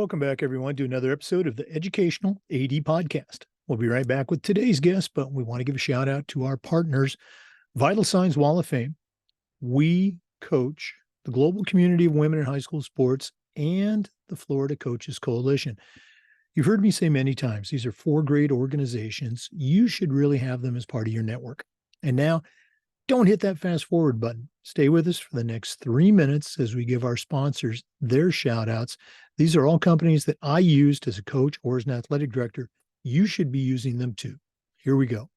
Welcome back, everyone, to another episode of the Educational AD Podcast. We'll be right back with today's guest, but we want to give a shout out to our partners, Vital Signs Wall of Fame. We coach the global community of women in high school sports and the Florida Coaches Coalition. You've heard me say many times, these are four great organizations. You should really have them as part of your network. And now, don't hit that fast forward button. Stay with us for the next 3 minutes as we give our sponsors their shout outs. These are all companies that I used as a coach or as an athletic director. You should be using them too. Here we go.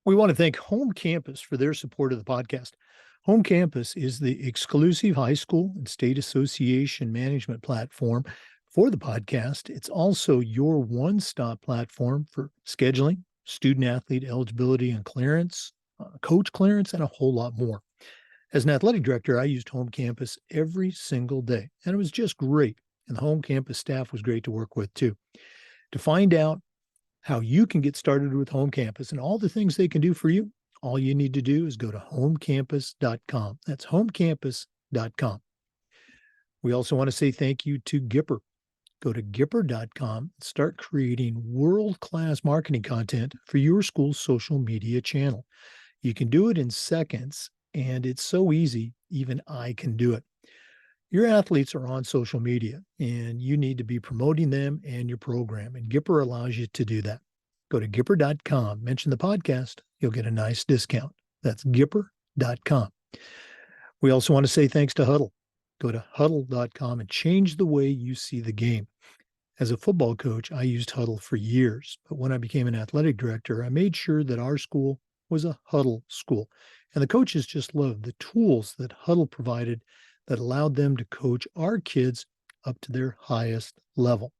We want to thank Home Campus for their support of the podcast. Home Campus is the exclusive high school and state association management platform for the podcast. It's also your one-stop platform for scheduling, student athlete eligibility and clearance, coach clearance, and a whole lot more. As an athletic director, I used Home Campus every single day, and it was just great. And the Home Campus staff was great to work with too. To find out how you can get started with Home Campus and all the things they can do for you, all you need to do is go to homecampus.com. That's homecampus.com. We also want to say thank you to Gipper. Go to Gipper.com and start creating world-class marketing content for your school's social media channel. You can do it in seconds, and it's so easy, even I can do it. Your athletes are on social media, and you need to be promoting them and your program, and Gipper allows you to do that. Go to Gipper.com, mention the podcast, you'll get a nice discount. That's Gipper.com. We also want to say thanks to Huddle. Go to huddle.com and change the way you see the game. As a football coach, I used Huddle for years, but when I became an athletic director, I made sure that our school was a Huddle school. And the coaches just loved the tools that Huddle provided that allowed them to coach our kids up to their highest level.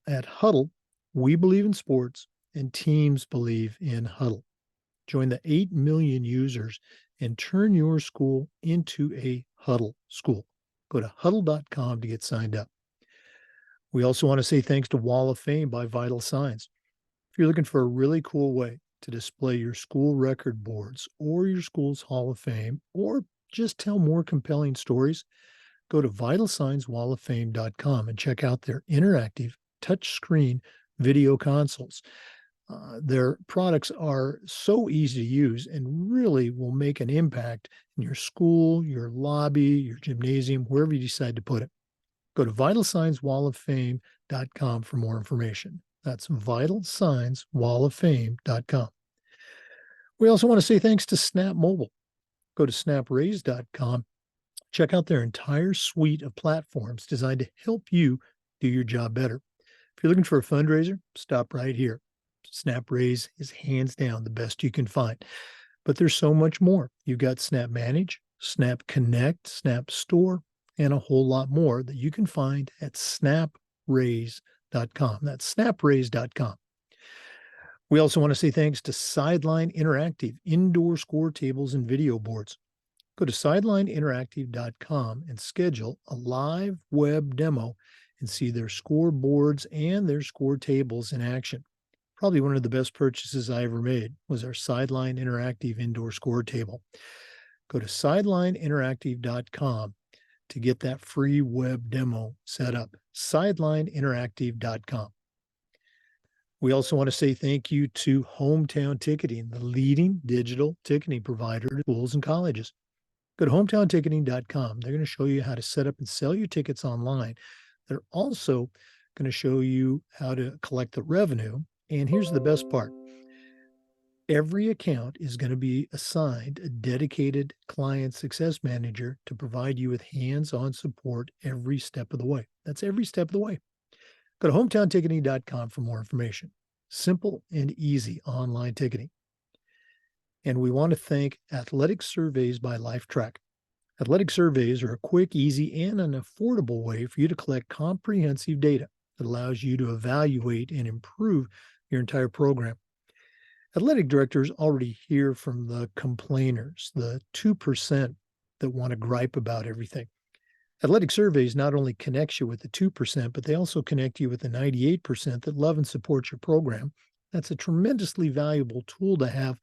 At Huddle, we believe in sports and teams believe in Huddle. Join the 8 million users and turn your school into a Huddle school. Go to huddle.com to get signed up. We also want to say thanks to Wall of Fame by Vital Signs. If you're looking for a really cool way to display your school record boards or your school's Hall of Fame, or just tell more compelling stories, go to vitalsignswalloffame.com and check out their interactive touchscreen video consoles. Their products are so easy to use and really will make an impact in your school, your lobby, your gymnasium, wherever you decide to put it. Go to vitalsignswalloffame.com for more information. That's vitalsignswalloffame.com. We also want to say thanks to Snap Mobile. Go to snapraise.com. Check out their entire suite of platforms designed to help you do your job better. If you're looking for a fundraiser, stop right here. Snap Raise is hands down the best you can find. But there's so much more. You've got Snap Manage, Snap Connect, Snap Store, and a whole lot more that you can find at snapraise.com. That's snapraise.com. We also want to say thanks to Sideline Interactive, indoor score tables and video boards. Go to sidelineinteractive.com and schedule a live web demo and see their scoreboards and their score tables in action. Probably one of the best purchases I ever made was our Sideline Interactive indoor score table. Go to sidelineinteractive.com to get that free web demo set up. Sidelineinteractive.com. We also want to say thank you to Hometown Ticketing, the leading digital ticketing provider to schools and colleges. Go to hometownticketing.com. They're going to show you how to set up and sell your tickets online. They're also going to show you how to collect the revenue. And here's the best part. Every account is going to be assigned a dedicated client success manager to provide you with hands-on support every step of the way. That's every step of the way. Go to hometownticketing.com for more information. Simple and easy online ticketing. And we want to thank Athletic Surveys by LifeTrack. Athletic surveys are a quick, easy, and an affordable way for you to collect comprehensive data that allows you to evaluate and improve your entire program. Athletic directors already hear from the complainers, the 2% that want to gripe about everything. Athletic surveys not only connect you with the 2%, but they also connect you with the 98% that love and support your program. That's a tremendously valuable tool to have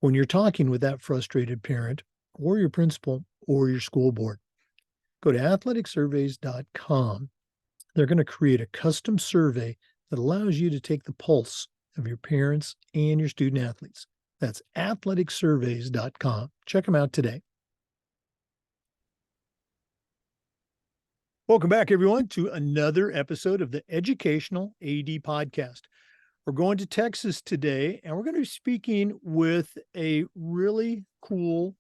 when you're talking with that frustrated parent or your principal or your school board. Go to athleticsurveys.com. They're going to create a custom survey that allows you to take the pulse of your parents and your student athletes. That's athleticsurveys.com. Check them out today. Welcome back, everyone, to another episode of the Educational AD Podcast. We're going to Texas today, and we're going to be speaking with a really cool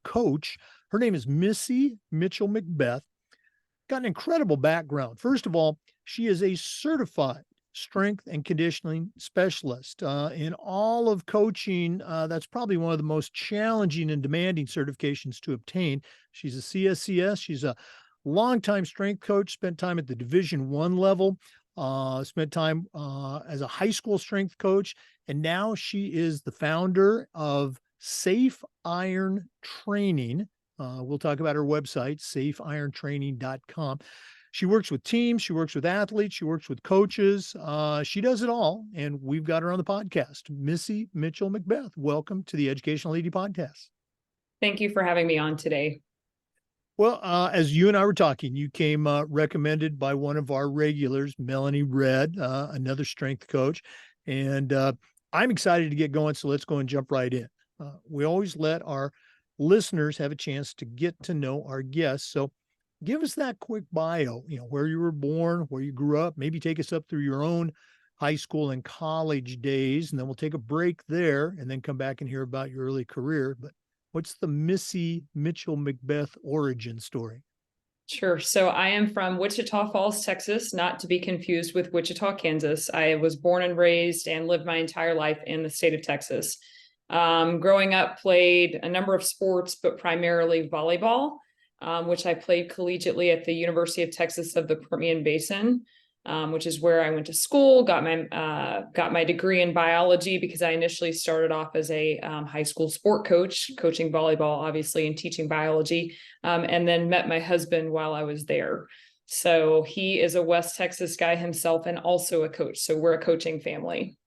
coach. Her name is Missy Mitchell-McBeth. Got an incredible background. First of all, she is a certified strength and conditioning specialist. In all of coaching, that's probably one of the most challenging and demanding certifications to obtain. She's a CSCS. She's a longtime strength coach, spent time at the Division I level, spent time as a high school strength coach, and now she is the founder of Safe Iron Training. We'll talk about her website, safeirontraining.com. She works with teams, she works with athletes, she works with coaches. She does it all, and we've got her on the podcast. Missy Mitchell-McBeth, welcome to the Educational AD Podcast. Thank you for having me on today. Well, as you and I were talking, you came recommended by one of our regulars, Melanie Red, another strength coach. And I'm excited to get going, so let's go and jump right in. We always let our listeners have a chance to get to know our guests. So give us that quick bio, where you were born, where you grew up, maybe take us up through your own high school and college days, and then we'll take a break there and then come back and hear about your early career. But what's the Missy Mitchell-McBeth origin story? Sure. So I am from Wichita Falls, Texas, not to be confused with Wichita, Kansas. I was born and raised and lived my entire life in the state of Texas. Growing up, played a number of sports, but primarily volleyball, which I played collegiately at the University of Texas of the Permian Basin, which is where I went to school, got my degree in biology because I initially started off as a high school sport coach, coaching volleyball, obviously, and teaching biology, and then met my husband while I was there. So he is a West Texas guy himself and also a coach. So we're a coaching family.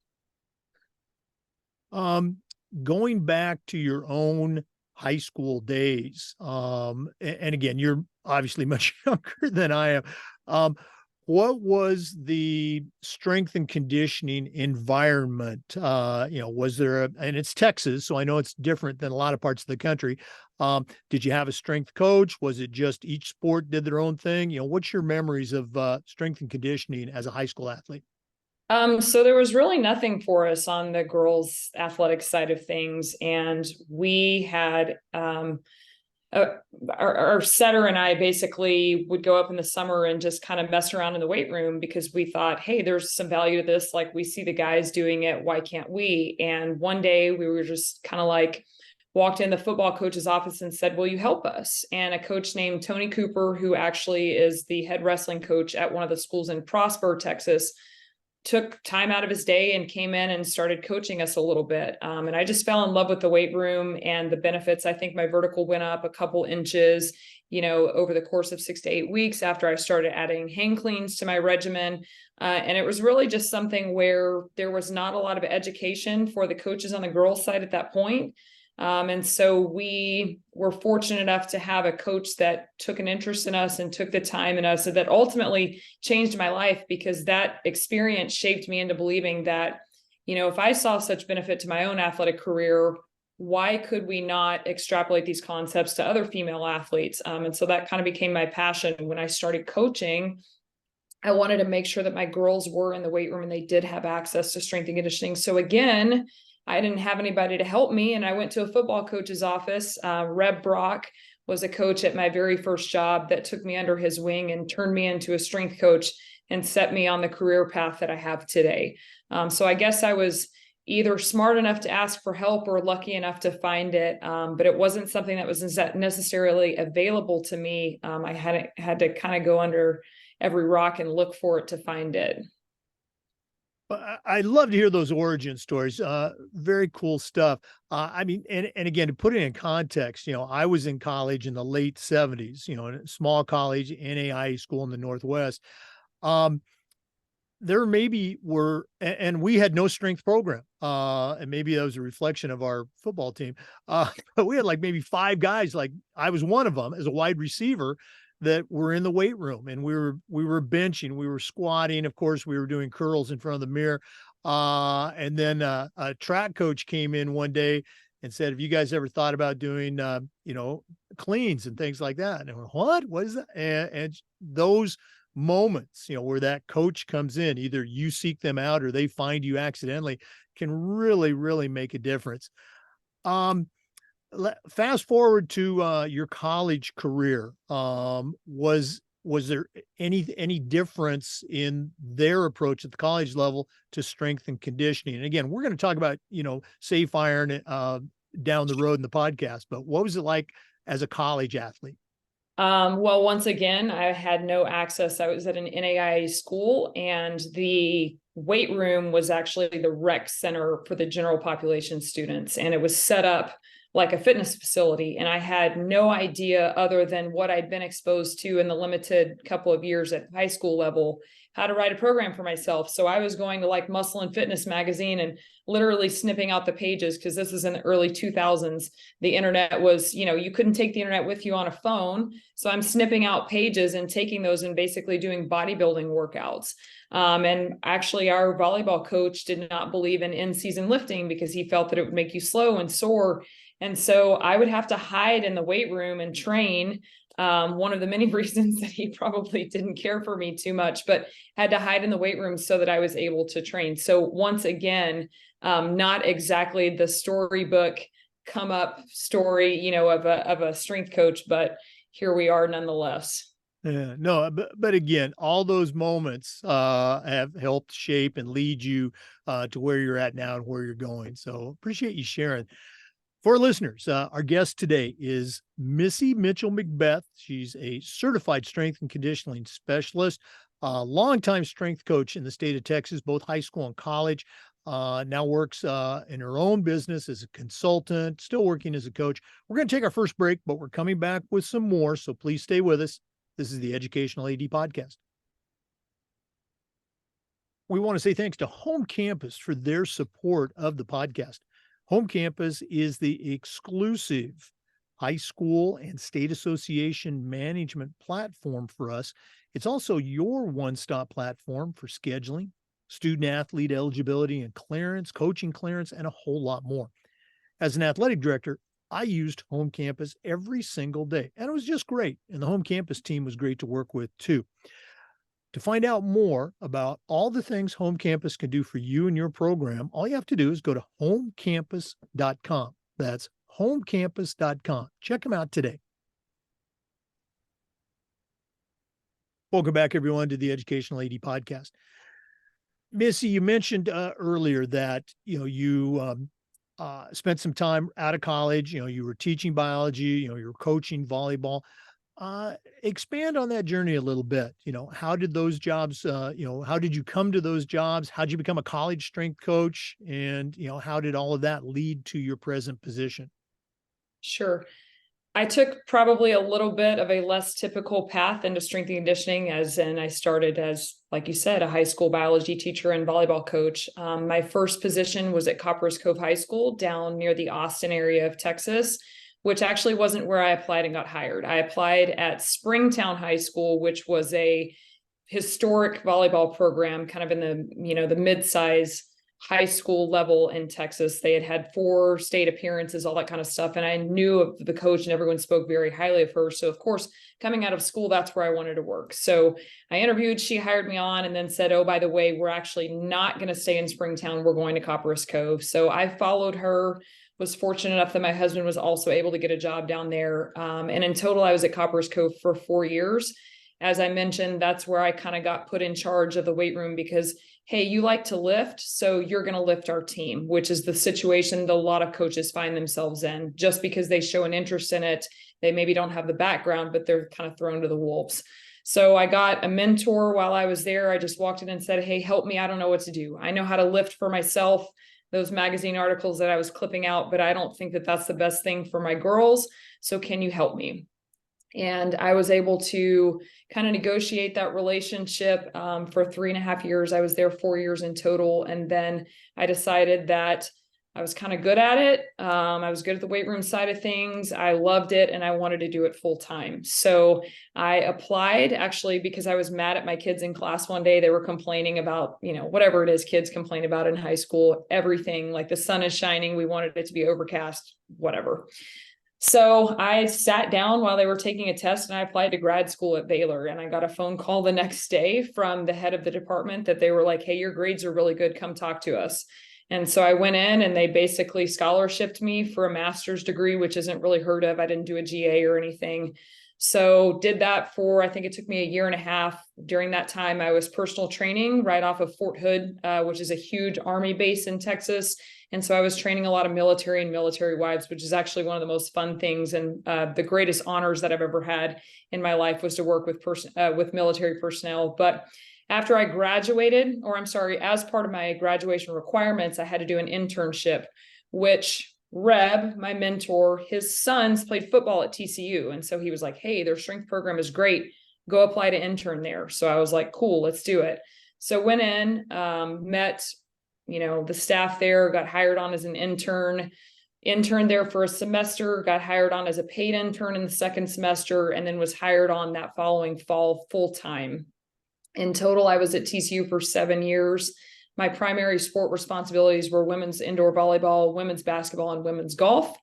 Going back to your own high school days, and again, you're obviously much younger than I am. What was the strength and conditioning environment? Was there and it's Texas, so I know it's different than a lot of parts of the country. Did you have a strength coach? Was it just each sport did their own thing? What's your memories of strength and conditioning as a high school athlete? So there was really nothing for us on the girls' athletic side of things. And we had, our setter and I basically would go up in the summer and just kind of mess around in the weight room because we thought, hey, there's some value to this. Like we see the guys doing it. Why can't we? And one day we were just kind of like, walked in the football coach's office and said, will you help us? And a coach named Tony Cooper, who actually is the head wrestling coach at one of the schools in Prosper, Texas, took time out of his day and came in and started coaching us a little bit. And I just fell in love with the weight room and the benefits. I think my vertical went up a couple inches, over the course of 6 to 8 weeks after I started adding hang cleans to my regimen. And it was really just something where there was not a lot of education for the coaches on the girls' side at that point. And so we were fortunate enough to have a coach that took an interest in us and took the time in us, and that ultimately changed my life because that experience shaped me into believing that, if I saw such benefit to my own athletic career, why could we not extrapolate these concepts to other female athletes? And so that kind of became my passion. When I started coaching, I wanted to make sure that my girls were in the weight room and they did have access to strength and conditioning. So again, I didn't have anybody to help me. And I went to a football coach's office. Reb Brock was a coach at my very first job that took me under his wing and turned me into a strength coach and set me on the career path that I have today. So I guess I was either smart enough to ask for help or lucky enough to find it. But it wasn't something that was necessarily available to me. I had to kind of go under every rock and look for it to find it. I love to hear those origin stories. Very cool stuff. And again, to put it in context, I was in college in the late 70s, in a small college, NAIA school in the Northwest. There maybe were, and we had no strength program. And maybe that was a reflection of our football team. But we had like maybe 5 guys, like I was one of them as a wide receiver that were in the weight room, and we were benching, we were squatting. Of course, we were doing curls in front of the mirror. And then a track coach came in one day and said, "Have you guys ever thought about doing, cleans and things like that?" And I went, What is that?" And those moments, where that coach comes in, either you seek them out or they find you accidentally, can really, really make a difference. Um, Fast forward to your college career. Was there any difference in their approach at the college level to strength and conditioning? And again, we're going to talk about, safe iron down the road in the podcast, but what was it like as a college athlete? Well, once again, I had no access. I was at an NAIA school, and the weight room was actually the rec center for the general population students. And it was set up like a fitness facility. And I had no idea, other than what I'd been exposed to in the limited couple of years at high school level, how to write a program for myself. So I was going to like Muscle and Fitness magazine and literally snipping out the pages, because this is in the early 2000s. The internet was, you couldn't take the internet with you on a phone. So I'm snipping out pages and taking those and basically doing bodybuilding workouts. And actually, our volleyball coach did not believe in in-season lifting because he felt that it would make you slow and sore. And so I would have to hide in the weight room and train. One of the many reasons that he probably didn't care for me too much, but had to hide in the weight room so that I was able to train. So once again, not exactly the storybook come up story, of a strength coach, but here we are nonetheless. Yeah, no, but again, all those moments have helped shape and lead you to where you're at now and where you're going. So appreciate you sharing. For listeners, our guest today is Missy Mitchell-McBeth. She's a certified strength and conditioning specialist, a longtime strength coach in the state of Texas, both high school and college. Now works in her own business as a consultant, still working as a coach. We're going to take our first break, but we're coming back with some more. So please stay with us. This is the Educational AD Podcast. We want to say thanks to Home Campus for their support of the podcast. Home Campus is the exclusive high school and state association management platform for us. It's also your one-stop platform for scheduling, student athlete eligibility and clearance, coaching clearance, and a whole lot more. As an athletic director, I used Home Campus every single day, and it was just great. And the Home Campus team was great to work with too. To find out more about all the things Home Campus can do for you and your program, all you have to do is go to homecampus.com. That's homecampus.com. Check them out today. Welcome back, everyone, to the Educational AD Podcast. Missy, you mentioned earlier that you spent some time out of college. You were teaching biology. You were coaching volleyball. Expand on that journey a little bit. How did those jobs, how did you come to those jobs? How did you become a college strength coach? And, how did all of that lead to your present position? Sure. I took probably a little bit of a less typical path into strength and conditioning, as in I started as, like you said, a high school biology teacher and volleyball coach. My first position was at Copperas Cove High School down near the Austin area of Texas, which actually wasn't where I applied and got hired. I applied at Springtown High School, which was a historic volleyball program, kind of in the mid-size high school level in Texas. They had 4 state appearances, all that kind of stuff. And I knew of the coach and everyone spoke very highly of her. So of course, coming out of school, that's where I wanted to work. So I interviewed, she hired me on, and then said, oh, by the way, we're actually not going to stay in Springtown. We're going to Copperas Cove. So I followed her. Was fortunate enough that my husband was also able to get a job down there. And in total, I was at Copperas Cove for 4 years. As I mentioned, that's where I kind of got put in charge of the weight room because, hey, you like to lift, so you're going to lift our team, which is the situation that a lot of coaches find themselves in. Just because they show an interest in it, they maybe don't have the background, but they're kind of thrown to the wolves. So I got a mentor while I was there. I just walked in and said, hey, help me. I don't know what to do. I know how to lift for myself. Those magazine articles that I was clipping out, but I don't think that that's the best thing for my girls. So can you help me? And I was able to kind of negotiate that relationship for 3.5 years. I was there 4 years in total. And then I decided that I was kind of good at it. I was good at the weight room side of things. I loved it and I wanted to do it full time. So I applied actually because I was mad at my kids in class one day. They were complaining about, whatever it is kids complain about in high school, everything like the sun is shining. We wanted it to be overcast, whatever. So I sat down while they were taking a test and I applied to grad school at Baylor, and I got a phone call the next day from the head of the department that they were like, hey, your grades are really good. Come talk to us. And so I went in and they basically scholarshiped me for a master's degree, which isn't really heard of. I didn't do a GA or anything. So did that for, I think it took me a year and a half. During that time, I was personal training right off of Fort Hood, which is a huge Army base in Texas. And so I was training a lot of military and military wives, which is actually one of the most fun things. And the greatest honors that I've ever had in my life was to work with military personnel. But after I graduated, as part of my graduation requirements, I had to do an internship, which Reb, my mentor, his sons played football at TCU. And so he was like, hey, their strength program is great. Go apply to intern there. So I was like, cool, let's do it. So went in, met, the staff there, got hired on as an interned there for a semester, got hired on as a paid intern in the second semester, and then was hired on that following fall full-time. In total, I was at TCU for 7 years. My primary sport responsibilities were women's indoor volleyball, women's basketball, and women's golf.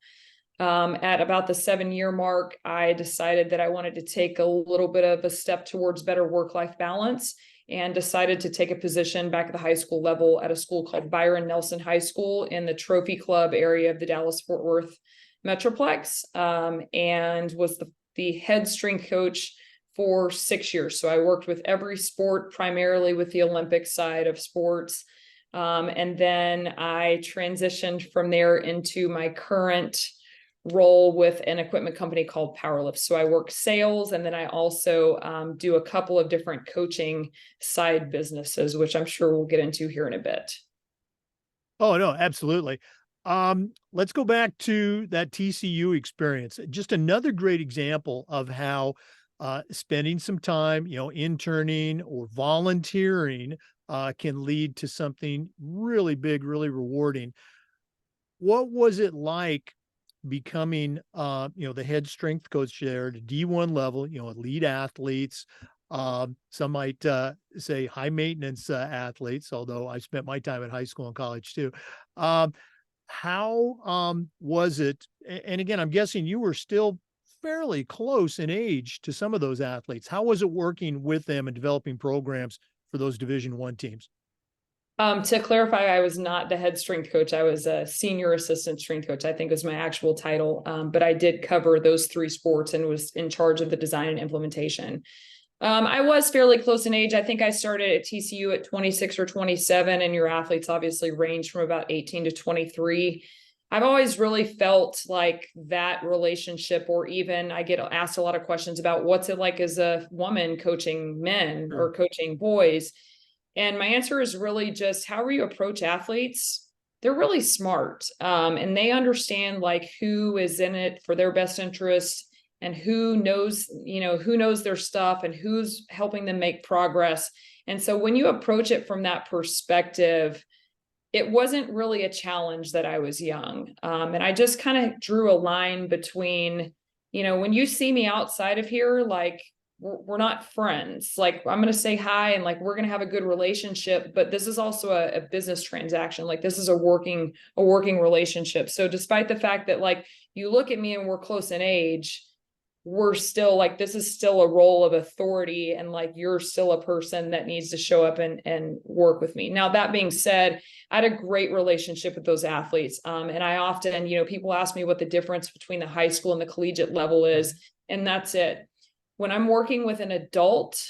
At about the 7-year mark, I decided that I wanted to take a little bit of a step towards better work-life balance and decided to take a position back at the high school level at a school called Byron Nelson High School in the Trophy Club area of the Dallas-Fort Worth Metroplex, and was the head strength coach for 6 years. So I worked with every sport, primarily with the Olympic side of sports. And then I transitioned from there into my current role with an equipment company called Powerlift. So I work sales, and then I also do a couple of different coaching side businesses, which I'm sure we'll get into here in a bit. Oh, no, absolutely. Let's go back to that TCU experience. Just another great example of how spending some time, interning or volunteering can lead to something really big, really rewarding. What was it like becoming, the head strength coach there at D1 level, elite athletes, some might say high maintenance athletes, although I spent my time at high school and college too. How was it? And again, I'm guessing you were still fairly close in age to some of those athletes. How was it working with them and developing programs for those Division I teams? To clarify, I was not the head strength coach. I was a senior assistant strength coach, I think was my actual title. But I did cover those 3 sports and was in charge of the design and implementation. I was fairly close in age. I think I started at TCU at 26 or 27, and your athletes obviously range from about 18 to 23. I've always really felt like that relationship, or even I get asked a lot of questions about what's it like as a woman coaching men or coaching boys. And my answer is really just however you approach athletes, they're really smart. And they understand like who is in it for their best interest and who knows their stuff and who's helping them make progress. And so when you approach it from that perspective, it wasn't really a challenge that I was young. And I just kind of drew a line between, when you see me outside of here, like we're not friends. Like I'm going to say hi and like we're going to have a good relationship, but this is also a business transaction. Like this is a working relationship. So despite the fact that like you look at me and we're close in age, we're still like, this is still a role of authority, and like you're still a person that needs to show up and work with me. Now, that being said, I had a great relationship with those athletes. And I often, people ask me what the difference between the high school and the collegiate level is. And that's it. When I'm working with an adult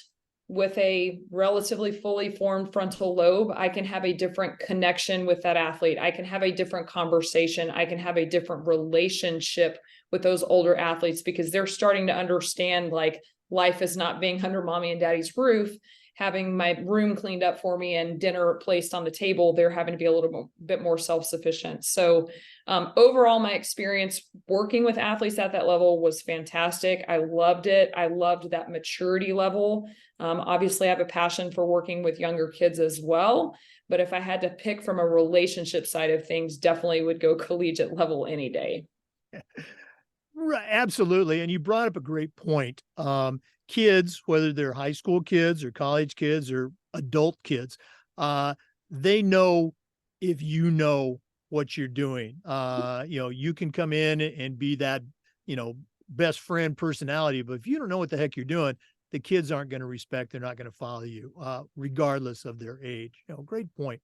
with a relatively fully formed frontal lobe, I can have a different connection with that athlete. I can have a different conversation. I can have a different relationship with those older athletes because they're starting to understand like life is not being under mommy and daddy's roof. having my room cleaned up for me and dinner placed on the table. They're having to be a little bit more self-sufficient. So overall, my experience working with athletes at that level was fantastic. I loved it. I loved that maturity level. Obviously, I have a passion for working with younger kids as well. But if I had to pick from a relationship side of things, definitely would go collegiate level any day. Right, absolutely. And you brought up a great point. Kids, whether they're high school kids or college kids or adult kids, they know if you know what you're doing. You can come in and be that, best friend personality, but if you don't know what the heck you're doing, the kids aren't going to respect, they're not going to follow you, regardless of their age. Great point.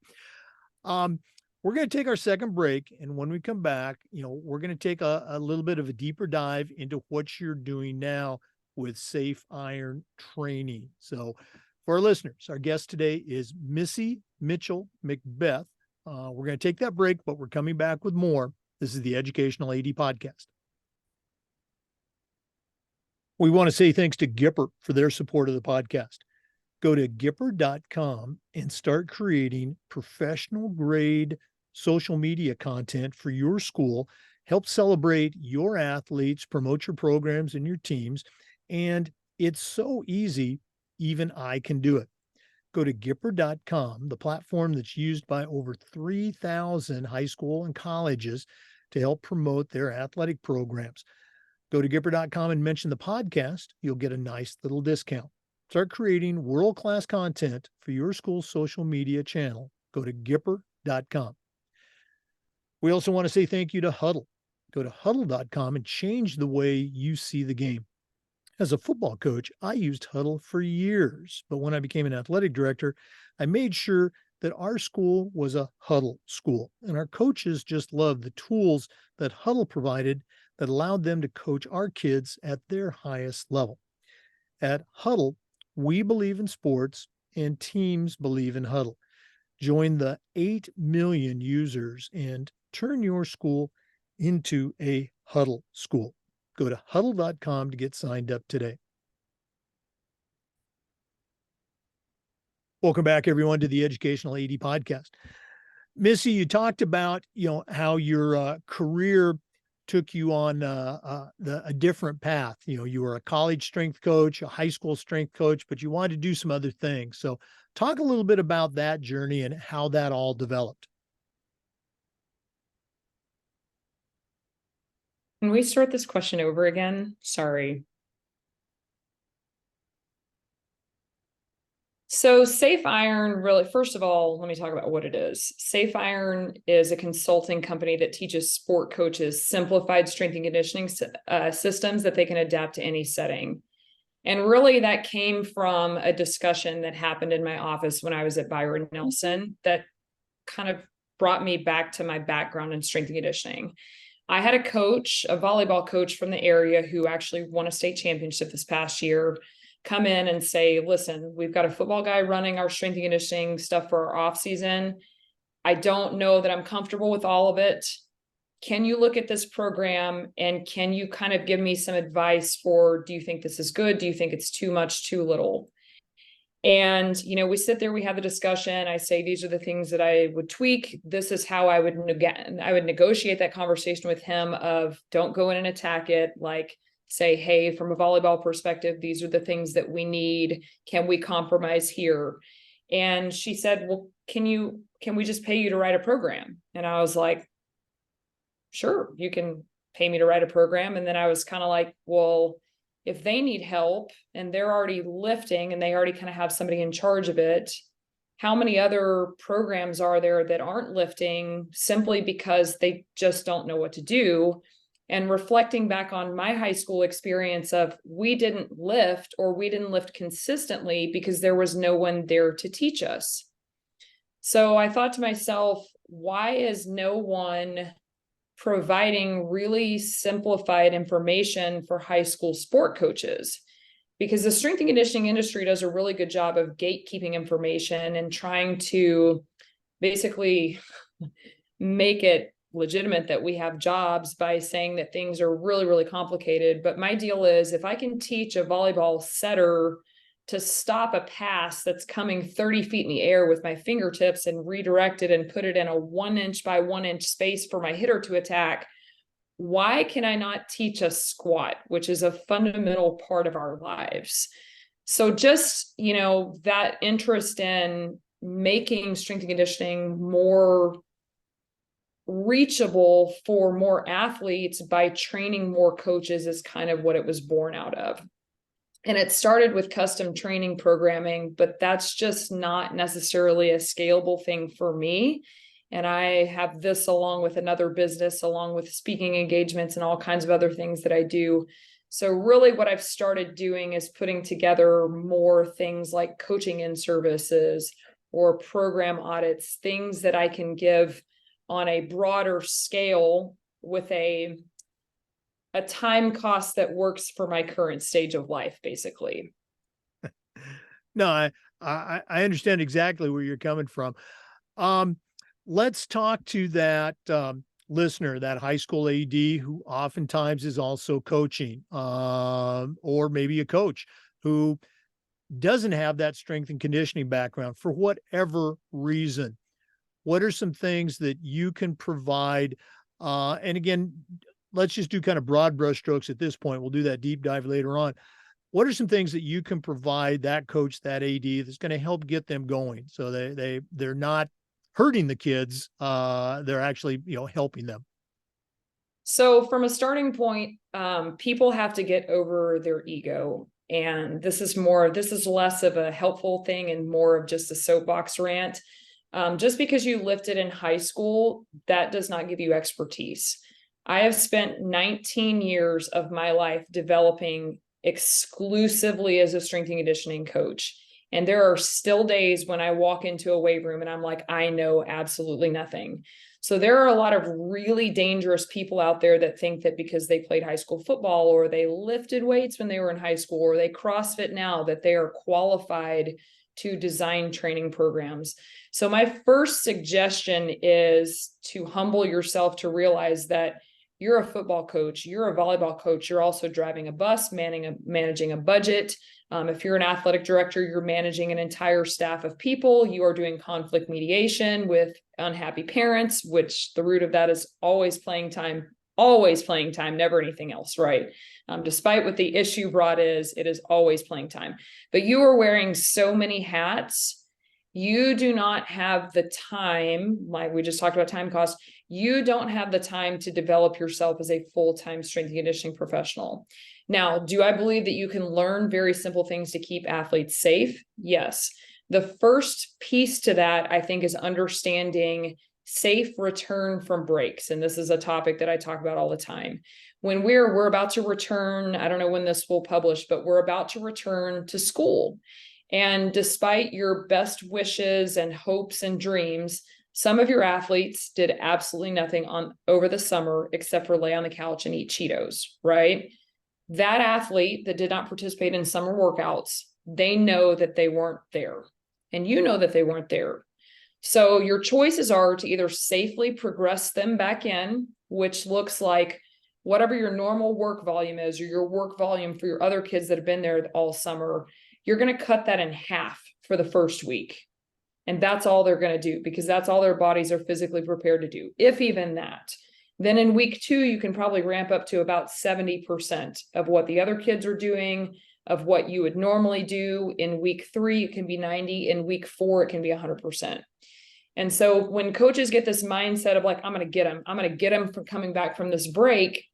We're going to take our second break. And when we come back, we're going to take a little bit of a deeper dive into what you're doing now with Safe Iron training. So for our listeners, our guest today is Missy Mitchell-McBeth. We're going to take that break, but we're coming back with more. This is the Educational AD Podcast. We want to say thanks to Gipper for their support of the podcast. Go to Gipper.com and start creating professional grade social media content for your school. Help celebrate your athletes, promote your programs and your teams. And it's so easy, even I can do it. Go to Gipper.com, the platform that's used by over 3,000 high school and colleges to help promote their athletic programs. Go to Gipper.com and mention the podcast. You'll get a nice little discount. Start creating world-class content for your school's social media channel. Go to Gipper.com. We also want to say thank you to Huddle. Go to Huddle.com and change the way you see the game. As a football coach, I used Huddle for years, but when I became an athletic director, I made sure that our school was a Huddle school, and our coaches just loved the tools that Huddle provided that allowed them to coach our kids at their highest level. At Huddle, we believe in sports and teams believe in Huddle. Join the 8 million users and turn your school into a Huddle school. Go to huddle.com to get signed up today. Welcome back, everyone, to the Educational AD Podcast. Missy, you talked about, how your career took you on a different path. You were a college strength coach, a high school strength coach, but you wanted to do some other things. So talk a little bit about that journey and how that all developed. Can we start this question over again? Sorry. So Safe Iron, really, first of all, let me talk about what it is. Safe Iron is a consulting company that teaches sport coaches simplified strength and conditioning systems that they can adapt to any setting. And really that came from a discussion that happened in my office when I was at Byron Nelson that kind of brought me back to my background in strength and conditioning. I had a coach, a volleyball coach from the area who actually won a state championship this past year, come in and say, listen, we've got a football guy running our strength and conditioning stuff for our off season. I don't know that I'm comfortable with all of it. Can you look at this program and can you kind of give me some advice for, do you think this is good? Do you think it's too much, too little? And, we sit there, we have the discussion. I say, these are the things that I would tweak. This is how I would negotiate that conversation with him of don't go in and attack it. Like say, hey, from a volleyball perspective, these are the things that we need. Can we compromise here? And she said, well, can we just pay you to write a program? And I was like, sure, you can pay me to write a program. And then I was kind of like, well, if they need help and they're already lifting and they already kind of have somebody in charge of it, how many other programs are there that aren't lifting simply because they just don't know what to do? And reflecting back on my high school experience of we didn't lift consistently because there was no one there to teach us. So I thought to myself, why is no one providing really simplified information for high school sport coaches? Because the strength and conditioning industry does a really good job of gatekeeping information and trying to basically make it legitimate that we have jobs by saying that things are really, really complicated. But my deal is if I can teach a volleyball setter to stop a pass that's coming 30 feet in the air with my fingertips and redirect it and put it in a 1 inch by 1 inch space for my hitter to attack. Why can I not teach a squat, which is a fundamental part of our lives? So just, that interest in making strength and conditioning more reachable for more athletes by training more coaches is kind of what it was born out of. And it started with custom training programming, but that's just not necessarily a scalable thing for me. And I have this along with another business, along with speaking engagements and all kinds of other things that I do. So really what I've started doing is putting together more things like coaching in services or program audits, things that I can give on a broader scale with a time cost that works for my current stage of life, basically. No, I understand exactly where you're coming from. Let's talk to that listener, that high school AD who oftentimes is also coaching, or maybe a coach who doesn't have that strength and conditioning background for whatever reason. What are some things that you can provide? And again, let's just do kind of broad brushstrokes at this point. We'll do that deep dive later on. What are some things that you can provide that coach, that AD, that's going to help get them going so they're not hurting the kids? They're actually, helping them. So from a starting point, people have to get over their ego. And this is less of a helpful thing and more of just a soapbox rant. Just because you lifted in high school, that does not give you expertise. I have spent 19 years of my life developing exclusively as a strength and conditioning coach. And there are still days when I walk into a weight room and I'm like, I know absolutely nothing. So there are a lot of really dangerous people out there that think that because they played high school football or they lifted weights when they were in high school or they CrossFit now, that they are qualified to design training programs. So my first suggestion is to humble yourself to realize that you're a football coach, you're a volleyball coach, you're also driving a bus, managing a budget. If you're an athletic director, you're managing an entire staff of people. You are doing conflict mediation with unhappy parents, which the root of that is always playing time, never anything else, right? Despite what the issue brought is, it is always playing time. But you are wearing so many hats. You do not have the time, like we just talked about time cost. You don't have the time to develop yourself as a full-time strength and conditioning professional. Now, do I believe that you can learn very simple things to keep athletes safe? Yes. The first piece to that, I think, is understanding safe return from breaks. And this is a topic that I talk about all the time. When we're about to return, I don't know when this will publish, but we're about to return to school. And despite your best wishes and hopes and dreams, some of your athletes did absolutely nothing over the summer except for lay on the couch and eat Cheetos, right? That athlete that did not participate in summer workouts, they know that they weren't there. And you know that they weren't there. So your choices are to either safely progress them back in, which looks like whatever your normal work volume is, or your work volume for your other kids that have been there all summer, you're going to cut that in half for the first week. And that's all they're going to do because that's all their bodies are physically prepared to do, if even that. Then in week 2, you can probably ramp up to about 70% of what the other kids are doing, of what you would normally do. In week 3, it can be 90. In week 4, it can be 100%. And so when coaches get this mindset of like, I'm going to get them from coming back from this break,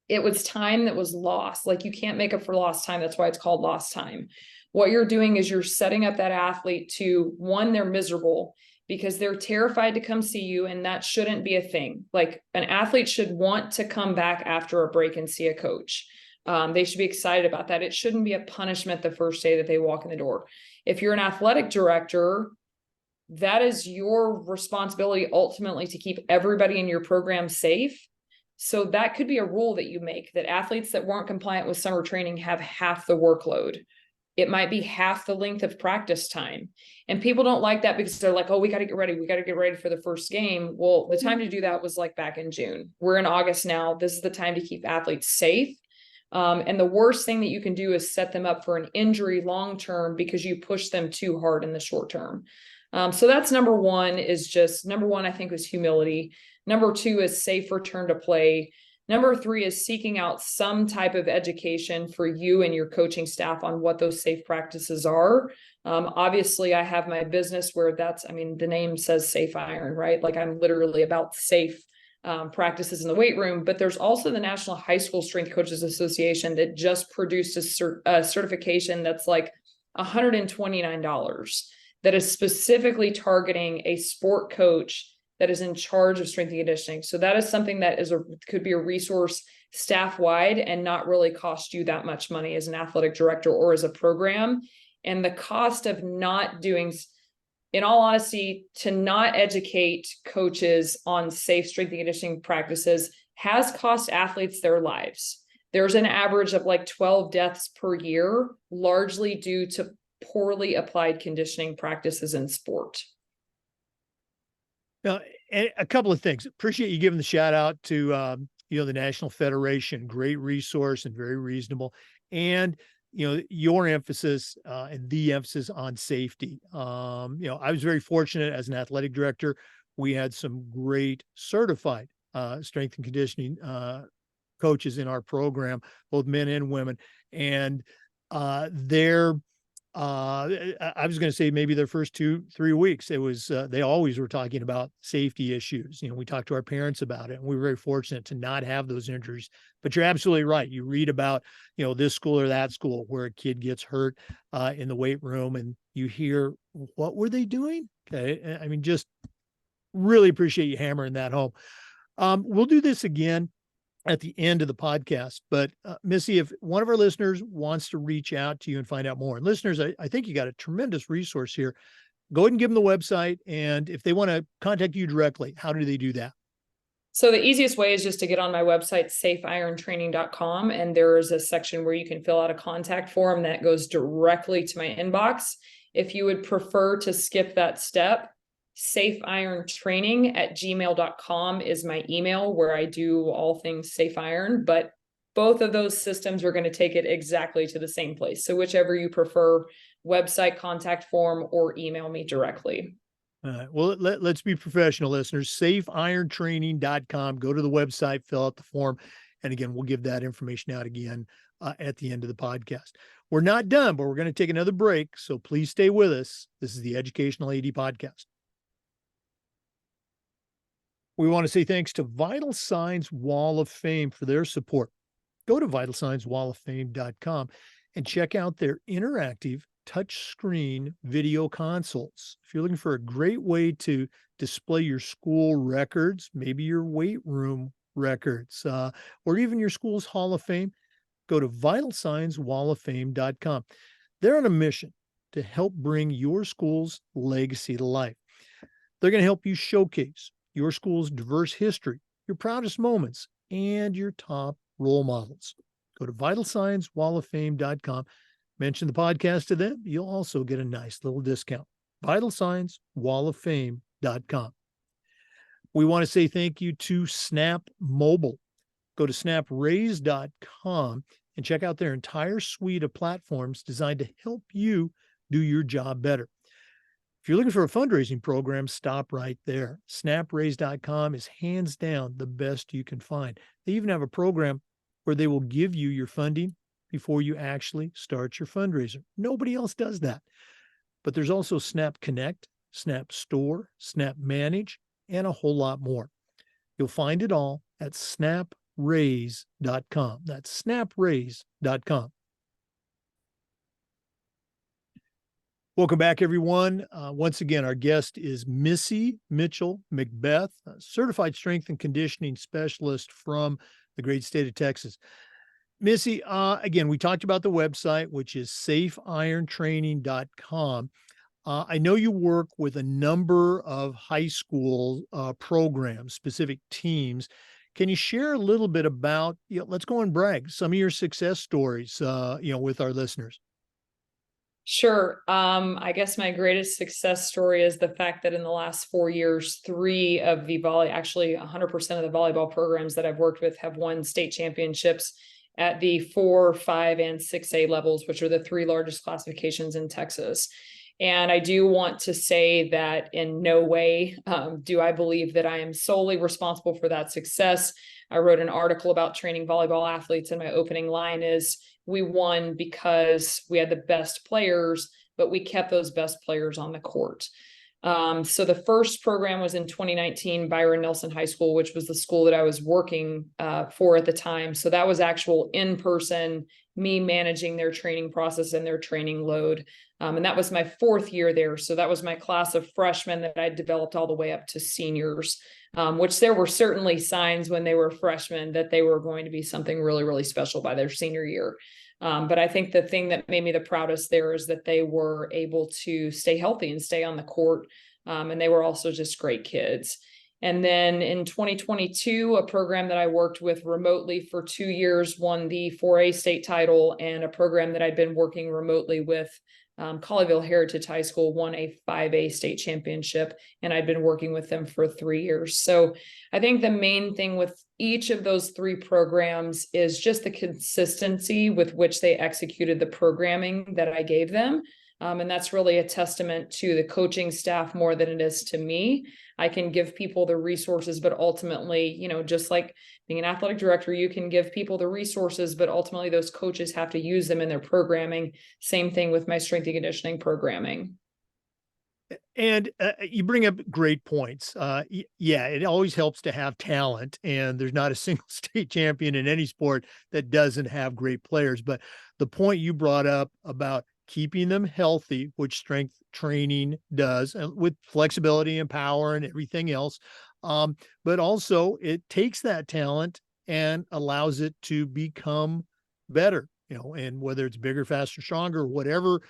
it was time that was lost. Like you can't make up for lost time. That's why it's called lost time. What you're doing is you're setting up that athlete to, one, they're miserable because they're terrified to come see you. And that shouldn't be a thing. Like an athlete should want to come back after a break and see a coach. They should be excited about that. It shouldn't be a punishment the first day that they walk in the door. If you're an athletic director, that is your responsibility ultimately to keep everybody in your program safe. So that could be a rule that you make, that athletes that weren't compliant with summer training have half the workload. It might be half the length of practice time. And people don't like that because they're like, oh, we got to get ready. We got to get ready for the first game. Well, the time to do that was like back in June. We're in August now. This is the time to keep athletes safe. And the worst thing that you can do is set them up for an injury long-term because you push them too hard in the short term. So that's number one, I think, was humility. Number two is safe return to play. Number three is seeking out some type of education for you and your coaching staff on what those safe practices are. Obviously, I have my business where the name says Safe Iron, right? Like, I'm literally about safe practices in the weight room, but there's also the National High School Strength Coaches Association that just produced a certification that's like $129 that is specifically targeting a sport coach that is in charge of strength and conditioning. So that is something that could be a resource staff wide and not really cost you that much money as an athletic director or as a program. And the cost of not doing, in all honesty, to not educate coaches on safe strength and conditioning practices has cost athletes their lives. There's an average of like 12 deaths per year, largely due to poorly applied conditioning practices in sport. Now, a couple of things. Appreciate you giving the shout out to the National Federation. Great resource and very reasonable. And your emphasis and the emphasis on safety. I was very fortunate as an athletic director. We had some great certified strength and conditioning coaches in our program, both men and women. And I was going to say maybe their first 2-3 weeks, it was, they always were talking about safety issues. We talked to our parents about it, and we were very fortunate to not have those injuries. But you're absolutely right. You read about, this school or that school where a kid gets hurt in the weight room, and you hear, what were they doing? Okay. I mean, just really appreciate you hammering that home. We'll do this again at the end of the podcast. But Missy, if one of our listeners wants to reach out to you and find out more, and listeners, I think you got a tremendous resource here. Go ahead and give them the website. And if they want to contact you directly, how do they do that? So the easiest way is just to get on my website, safeirontraining.com. And there is a section where you can fill out a contact form that goes directly to my inbox. If you would prefer to skip that step, safeirontraining@gmail.com is my email, where I do all things Safe Iron, but both of those systems are going to take it exactly to the same place. So whichever you prefer, website, contact form, or email me directly. All right. Well, let's be professional, listeners. Safeirontraining.com. Go to the website, fill out the form. And again, we'll give that information out again at the end of the podcast. We're not done, but we're going to take another break. So please stay with us. This is the Educational AD Podcast. We want to say thanks to Vital Signs Wall of Fame for their support. Go to vitalsignswalloffame.com and check out their interactive touchscreen video consoles. If you're looking for a great way to display your school records, maybe your weight room records, or even your school's Hall of Fame, go to vitalsignswalloffame.com. They're on a mission to help bring your school's legacy to life. They're going to help you showcase your school's diverse history, your proudest moments, and your top role models. Go to vitalsignswalloffame.com. Mention the podcast to them. You'll also get a nice little discount. vitalsignswalloffame.com. We want to say thank you to Snap Mobile. Go to snapraise.com and check out their entire suite of platforms designed to help you do your job better. If you're looking for a fundraising program, stop right there. Snapraise.com is hands down the best you can find. They even have a program where they will give you your funding before you actually start your fundraiser. Nobody else does that. But there's also Snap Connect, Snap Store, Snap Manage, and a whole lot more. You'll find it all at snapraise.com. That's snapraise.com. Welcome back, everyone. Once again, our guest is Missy Mitchell-McBeth, a certified strength and conditioning specialist from the great state of Texas. Missy, again, we talked about the website, which is safeirontraining.com. I know you work with a number of high school programs, specific teams. Can you share a little bit about, let's go and brag, some of your success stories, with our listeners? Sure. I guess my greatest success story is the fact that in the last 4 years, 3 of the actually 100% of the volleyball programs that I've worked with have won state championships at the 4, 5, and 6A levels, which are the 3 largest classifications in Texas. And I do want to say that in no way do I believe that I am solely responsible for that success. I wrote an article about training volleyball athletes, and my opening line is, we won because we had the best players, but we kept those best players on the court. So the first program was in 2019, Byron Nelson High School, which was the school that I was working for at the time. So that was actual in-person, me managing their training process and their training load. And that was my 4th year there. So that was my class of freshmen that I developed all the way up to seniors, which there were certainly signs when they were freshmen that they were going to be something really, really special by their senior year. But I think the thing that made me the proudest there is that they were able to stay healthy and stay on the court. And they were also just great kids. And then in 2022, a program that I worked with remotely for 2 years won the 4A state title, and a program that I'd been working remotely with, Colleyville Heritage High School, won a 5A state championship, and I'd been working with them for 3 years. So I think the main thing with each of those 3 programs is just the consistency with which they executed the programming that I gave them. And that's really a testament to the coaching staff more than it is to me. I can give people the resources, but ultimately, just like being an athletic director, you can give people the resources, but ultimately those coaches have to use them in their programming. Same thing with my strength and conditioning programming. And you bring up great points. Yeah, it always helps to have talent, and there's not a single state champion in any sport that doesn't have great players. But the point you brought up about keeping them healthy, which strength training does, and with flexibility and power and everything else. But also it takes that talent and allows it to become better, and whether it's bigger, faster, stronger, whatever,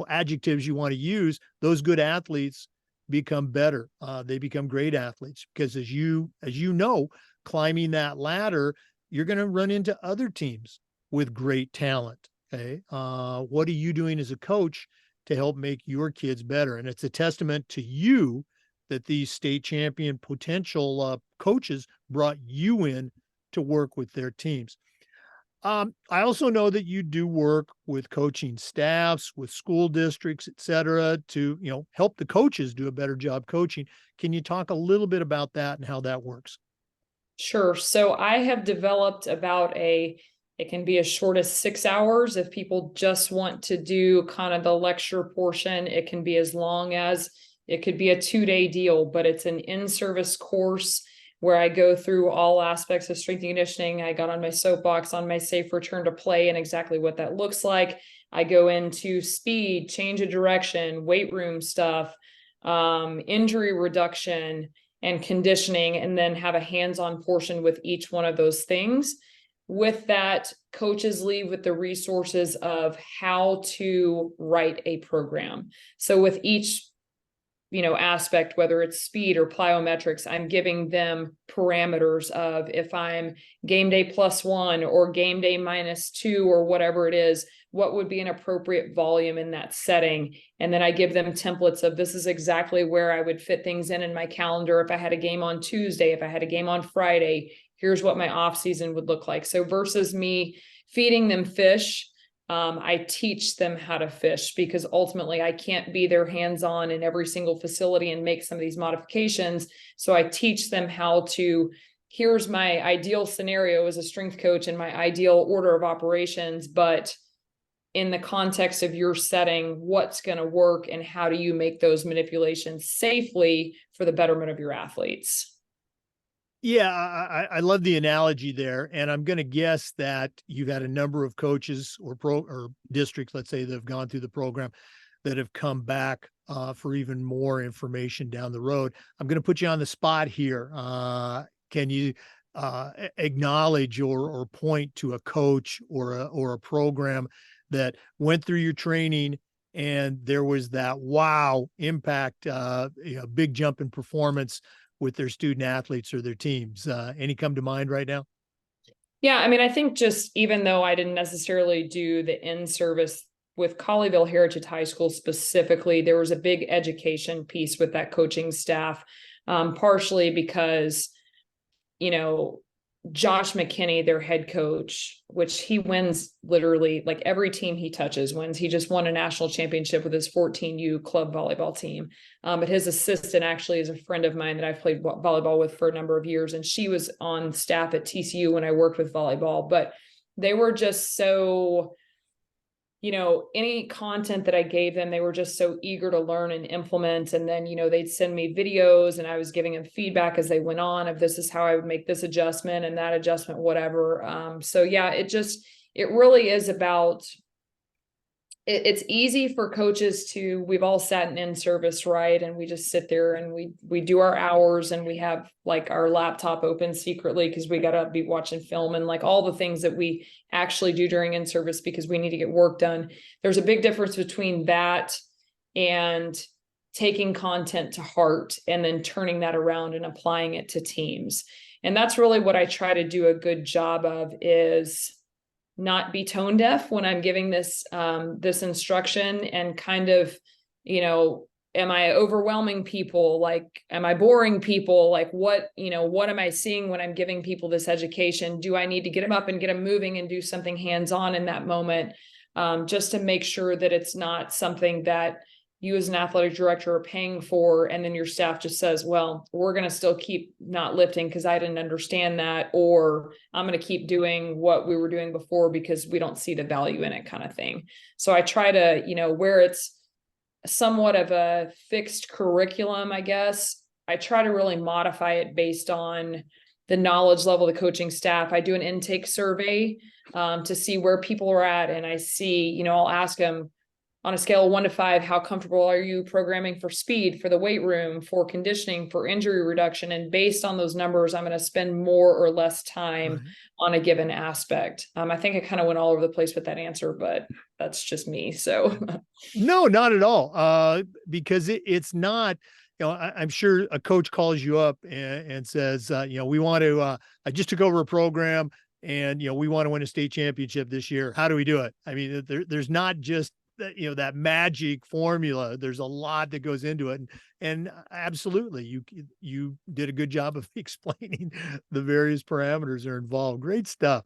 adjectives you want to use, those good athletes become better. They become great athletes because as you know, climbing that ladder, you're going to run into other teams with great talent. Okay. What are you doing as a coach to help make your kids better? And it's a testament to you that these state champion potential coaches brought you in to work with their teams. I also know that you do work with coaching staffs, with school districts, et cetera, to, help the coaches do a better job coaching. Can you talk a little bit about that and how that works? Sure. So I have developed it can be as short as 6 hours if people just want to do kind of the lecture portion. It can be as long as it could be a 2-day deal, but it's an in-service course where I go through all aspects of strength and conditioning. I got on my soapbox on my safe return to play and exactly what that looks like. I go into speed, change of direction, weight room stuff, injury reduction, and conditioning, and then have a hands-on portion with each one of those things. With that, coaches leave with the resources of how to write a program. So with each aspect, whether it's speed or plyometrics, I'm giving them parameters of if I'm game day +1 or game day -2 or whatever it is, what would be an appropriate volume in that setting. And then I give them templates of this is exactly where I would fit things in my calendar. If I had a game on Tuesday, if I had a game on Friday, here's what my off season would look like. So versus me feeding them fish, I teach them how to fish, because ultimately I can't be their hands-on in every single facility and make some of these modifications. So I teach them how to, here's my ideal scenario as a strength coach and my ideal order of operations, but in the context of your setting, what's going to work and how do you make those manipulations safely for the betterment of your athletes? Yeah, I love the analogy there, and I'm going to guess that you've had a number of coaches or districts, let's say, that have gone through the program that have come back for even more information down the road. I'm going to put you on the spot here. Can you acknowledge or point to a coach or a program that went through your training and there was that wow impact, big jump in performance with their student athletes or their teams? Any come to mind right now? Yeah, I mean, I think just even though I didn't necessarily do the in-service with Colleyville Heritage High School specifically, there was a big education piece with that coaching staff, partially because, Josh McKinney, their head coach, which he wins literally like every team he touches wins. He just won a national championship with his 14U club volleyball team. But his assistant actually is a friend of mine that I've played volleyball with for a number of years. And she was on staff at TCU when I worked with volleyball, but they were just so, any content that I gave them, they were just so eager to learn and implement. And then, they'd send me videos and I was giving them feedback as they went on of this is how I would make this adjustment and that adjustment, whatever. So yeah, it really is about, it's easy for coaches to, we've all sat in service, right? And we just sit there and we do our hours and we have like our laptop open secretly because we got to be watching film and like all the things that we actually do during in-service because we need to get work done. There's a big difference between that and taking content to heart and then turning that around and applying it to teams. And that's really what I try to do a good job of, is not be tone deaf when I'm giving this instruction and kind of, am I overwhelming people? Like, am I boring people? Like what am I seeing when I'm giving people this education? Do I need to get them up and get them moving and do something hands-on in that moment? Just to make sure that it's not something that you as an athletic director are paying for. And then your staff just says, well, we're going to still keep not lifting because I didn't understand that, or I'm going to keep doing what we were doing before because we don't see the value in it, kind of thing. So I try to, where it's somewhat of a fixed curriculum, I guess, I try to really modify it based on the knowledge level of the coaching staff. I do an intake survey to see where people are at. And I see, I'll ask them, on a scale of 1 to 5, how comfortable are you programming for speed, for the weight room, for conditioning, for injury reduction? And based on those numbers, I'm going to spend more or less time on a given aspect. I think I kind of went all over the place with that answer, but that's just me. So no, not at all. Because it's not, I'm sure a coach calls you up and says, we want to, I just took over a program and, we want to win a state championship this year. How do we do it? I mean, there's not just that magic formula. There's a lot that goes into it. And absolutely, you did a good job of explaining the various parameters that are involved. Great stuff.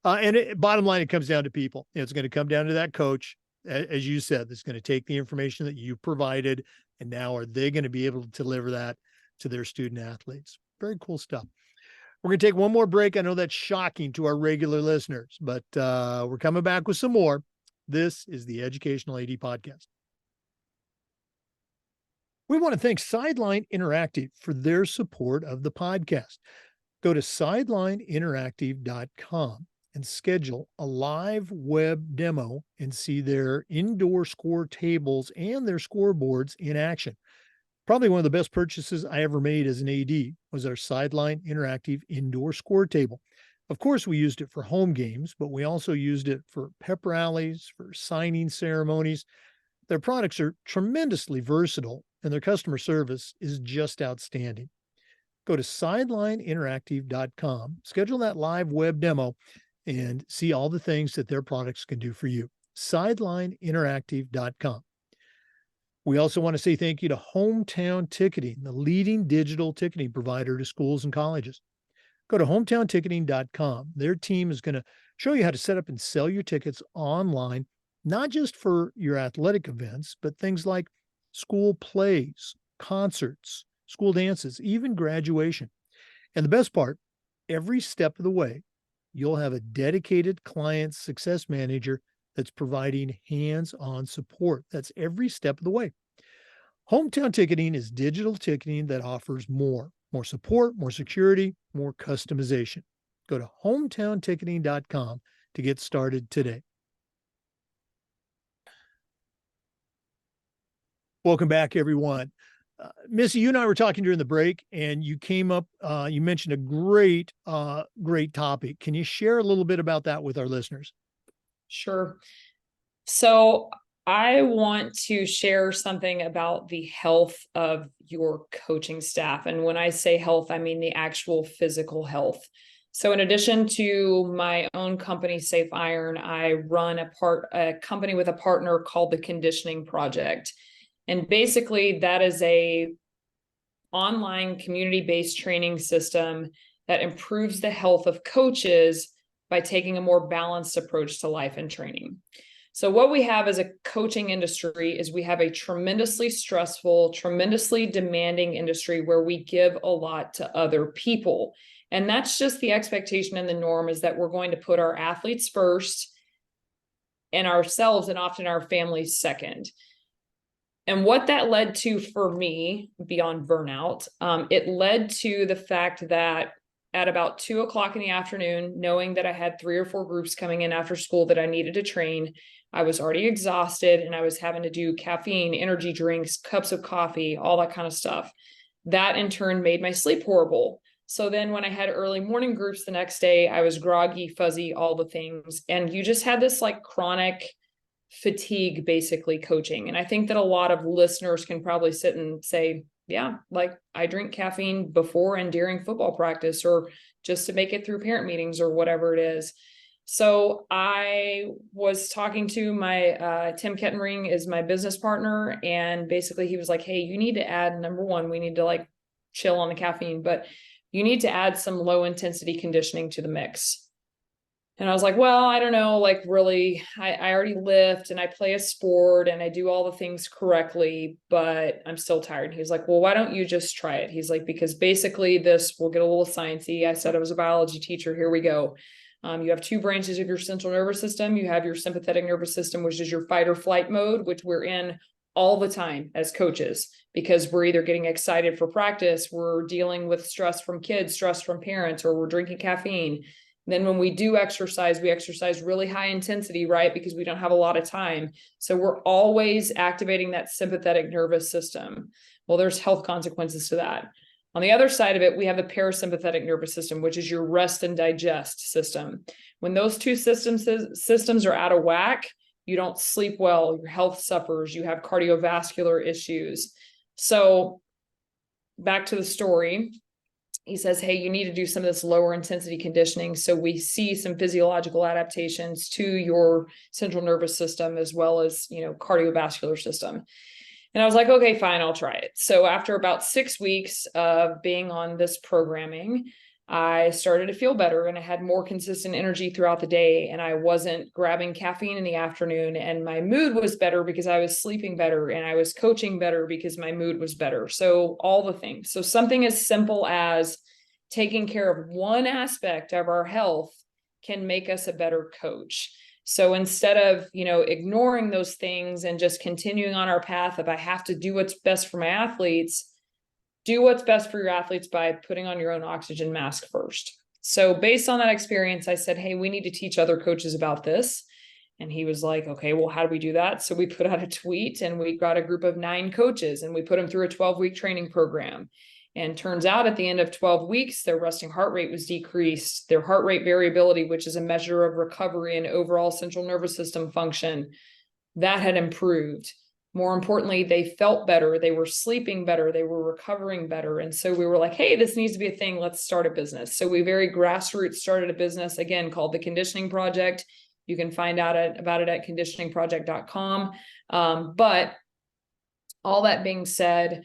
Bottom line, it comes down to people. It's going to come down to that coach, as you said, that's going to take the information that you provided, and now are they going to be able to deliver that to their student athletes? Very cool stuff. We're going to take one more break. I know that's shocking to our regular listeners, but we're coming back with some more. This is the Educational AD Podcast. We want to thank Sideline Interactive for their support of the podcast. Go to sidelineinteractive.com and schedule a live web demo and see their indoor score tables and their scoreboards in action. Probably one of the best purchases I ever made as an AD was our Sideline Interactive indoor score table. Of course, we used it for home games, but we also used it for pep rallies, for signing ceremonies. Their products are tremendously versatile, and their customer service is just outstanding. Go to sidelineinteractive.com, schedule that live web demo, and see all the things that their products can do for you. Sidelineinteractive.com. We also want to say thank you to Hometown Ticketing, the leading digital ticketing provider to schools and colleges. Go to hometownticketing.com. Their team is going to show you how to set up and sell your tickets online, not just for your athletic events, but things like school plays, concerts, school dances, even graduation. And the best part, every step of the way, you'll have a dedicated client success manager that's providing hands-on support. That's every step of the way. Hometown Ticketing is digital ticketing that offers more support, more security, more customization. Go to hometownticketing.com to get started today. Welcome back, everyone. Missy, you and I were talking during the break, and you came up, you mentioned a great topic. Can you share a little bit about that with our listeners? Sure. So I want to share something about the health of your coaching staff. And when I say health, I mean the actual physical health. So in addition to my own company, Safe Iron, I run a company with a partner called the Conditioning Project. And basically that is a online community-based training system that improves the health of coaches by taking a more balanced approach to life and training. So what we have as a coaching industry is we have a tremendously stressful, tremendously demanding industry where we give a lot to other people. And that's just the expectation and the norm, is that we're going to put our athletes first and ourselves and often our families second. And what that led to for me, beyond burnout, it led to the fact that at about 2:00 in the afternoon, knowing that I had 3 or 4 groups coming in after school that I needed to train, I was already exhausted and I was having to do caffeine, energy drinks, cups of coffee, all that kind of stuff. That in turn made my sleep horrible. So then when I had early morning groups the next day, I was groggy, fuzzy, all the things. And you just had this like chronic fatigue basically coaching. And I think that a lot of listeners can probably sit and say, yeah, like I drink caffeine before and during football practice, or just to make it through parent meetings or whatever it is. So I was talking to my, Tim Kettenring is my business partner. And basically he was like, hey, you need to add, number one, we need to like chill on the caffeine, but you need to add some low intensity conditioning to the mix. And I was like, well, I don't know, like really, I already lift and I play a sport and I do all the things correctly, but I'm still tired. He was like, well, why don't you just try it? He's like, because basically this will get a little sciencey. I said I was a biology teacher. Here we go. You have 2 branches of your central nervous system. You have your sympathetic nervous system, which is your fight or flight mode, which we're in all the time as coaches, because we're either getting excited for practice, we're dealing with stress from kids, stress from parents, or we're drinking caffeine. Then when we do exercise, we exercise really high intensity, right? Because we don't have a lot of time. So we're always activating that sympathetic nervous system. Well, there's health consequences to that. On the other side of it, we have the parasympathetic nervous system, which is your rest and digest system. When those two systems are out of whack, you don't sleep well, your health suffers, you have cardiovascular issues. So back to the story. He says, hey, you need to do some of this lower intensity conditioning. So we see some physiological adaptations to your central nervous system, as well as, cardiovascular system. And I was like, okay, fine, I'll try it. So after about 6 weeks of being on this programming, I started to feel better and I had more consistent energy throughout the day, and I wasn't grabbing caffeine in the afternoon, and my mood was better because I was sleeping better, and I was coaching better because my mood was better. So all the things. So something as simple as taking care of one aspect of our health can make us a better coach. So instead of, ignoring those things and just continuing on our path of I have to do what's best for my athletes, do what's best for your athletes by putting on your own oxygen mask first. So based on that experience, I said, hey, we need to teach other coaches about this. And he was like, okay, well, how do we do that? So we put out a tweet and we got a group of 9 coaches and we put them through a 12-week training program. And turns out at the end of 12 weeks, their resting heart rate was decreased. Their heart rate variability, which is a measure of recovery and overall central nervous system function, that had improved. More importantly, they felt better. They were sleeping better. They were recovering better. And so we were like, hey, this needs to be a thing. Let's start a business. So we very grassroots started a business, again, called the Conditioning Project. You can find out about it at conditioningproject.com. But all that being said,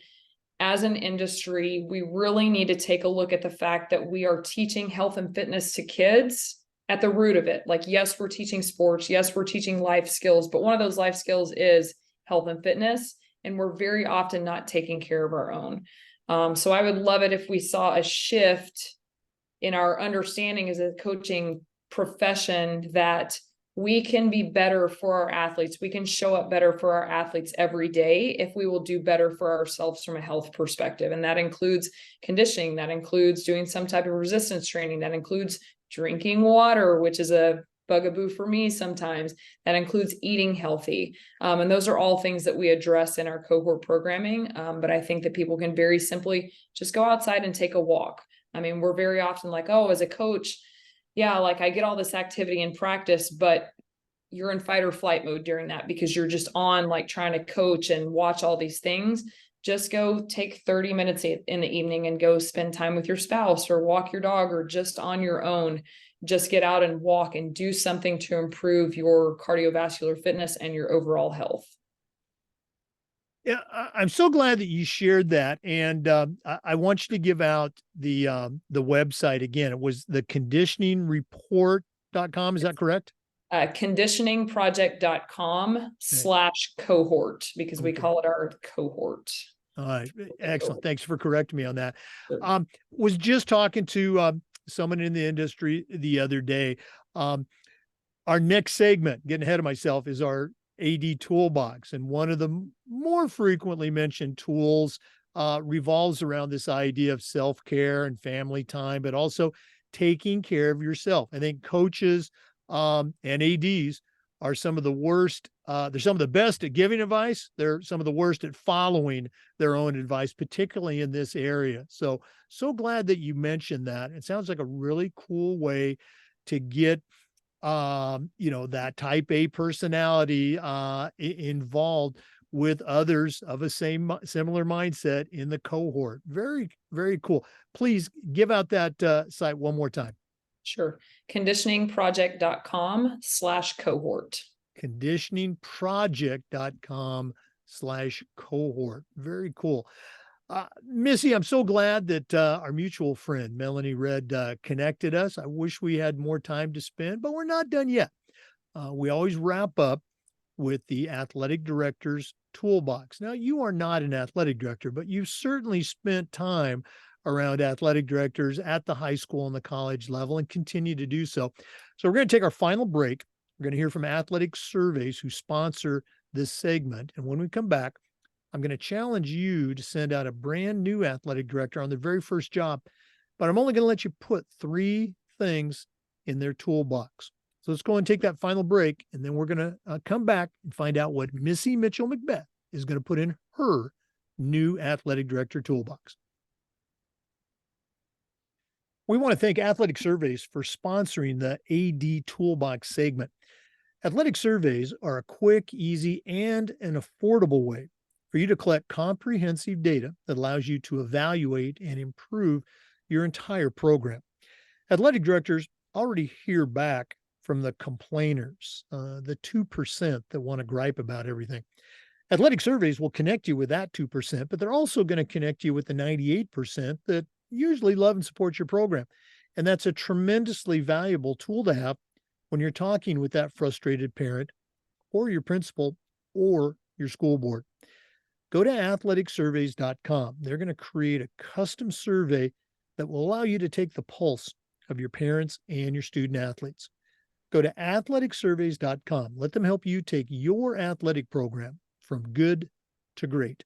as an industry, we really need to take a look at the fact that we are teaching health and fitness to kids at the root of it. Like, yes, we're teaching sports. Yes, we're teaching life skills, but one of those life skills is health and fitness, and we're very often not taking care of our own. So I would love it if we saw a shift in our understanding as a coaching profession that we can be better for our athletes. We can show up better for our athletes every day if we will do better for ourselves from a health perspective. And that includes conditioning, that includes doing some type of resistance training, that includes drinking water, which is a bugaboo for me sometimes, that includes eating healthy. And those are all things that we address in our cohort programming. But I think that people can very simply just go outside and take a walk. I mean, we're very often like, oh, as a coach, yeah, like I get all this activity in practice, but you're in fight or flight mode during that because you're just on like trying to coach and watch all these things. Just go take 30 minutes in the evening and go spend time with your spouse or walk your dog or just on your own. Just get out and walk and do something to improve your cardiovascular fitness and your overall health. Yeah, I'm so glad that you shared that, and I want you to give out the website again. It was the conditioningreport.com. Is that correct? Conditioningproject.com Okay. slash cohort, because we Okay. call it our cohort. All right. Excellent. Thanks for correcting me on that. Sure. Was just talking to someone in the industry the other day. Um, our next segment, getting ahead of myself, is our AD toolbox. And one of the more frequently mentioned tools revolves around this idea of self-care and family time, but also taking care of yourself. I think coaches and ADs are some of the worst. They're some of the best at giving advice. They're some of the worst at following their own advice, particularly in this area. So glad that you mentioned that. It sounds like a really cool way to get that type A personality involved with others of a similar mindset in the cohort. Very, very cool. Please give out that site one more time. Sure. Conditioningproject.com slash cohort. Conditioningproject.com/cohort. Very cool. Missy, I'm so glad that our mutual friend, Melanie Red, connected us. I wish we had more time to spend, but we're not done yet. We always wrap up with the athletic director's toolbox. Now, you are not an athletic director, but you've certainly spent time around athletic directors at the high school and the college level and continue to do so. So we're going to take our final break. We're going to hear from Athletic Surveys, who sponsor this segment. And when we come back, I'm going to challenge you to send out a brand new athletic director on their very first job, but I'm only going to let you put 3 things in their toolbox. So let's go and take that final break, and then we're going to come back and find out what Missy Mitchell-McBeth is going to put in her new athletic director toolbox. We want to thank Athletic Surveys for sponsoring the AD Toolbox segment. Athletic Surveys are a quick, easy, and an affordable way for you to collect comprehensive data that allows you to evaluate and improve your entire program. Athletic directors already hear back from the complainers, the 2% that want to gripe about everything. Athletic Surveys will connect you with that 2%, but they're also going to connect you with the 98% that usually love and support your program. And that's a tremendously valuable tool to have when you're talking with that frustrated parent or your principal or your school board. Go to athleticsurveys.com. They're going to create a custom survey that will allow you to take the pulse of your parents and your student athletes. Go to athleticsurveys.com. Let them help you take your athletic program from good to great.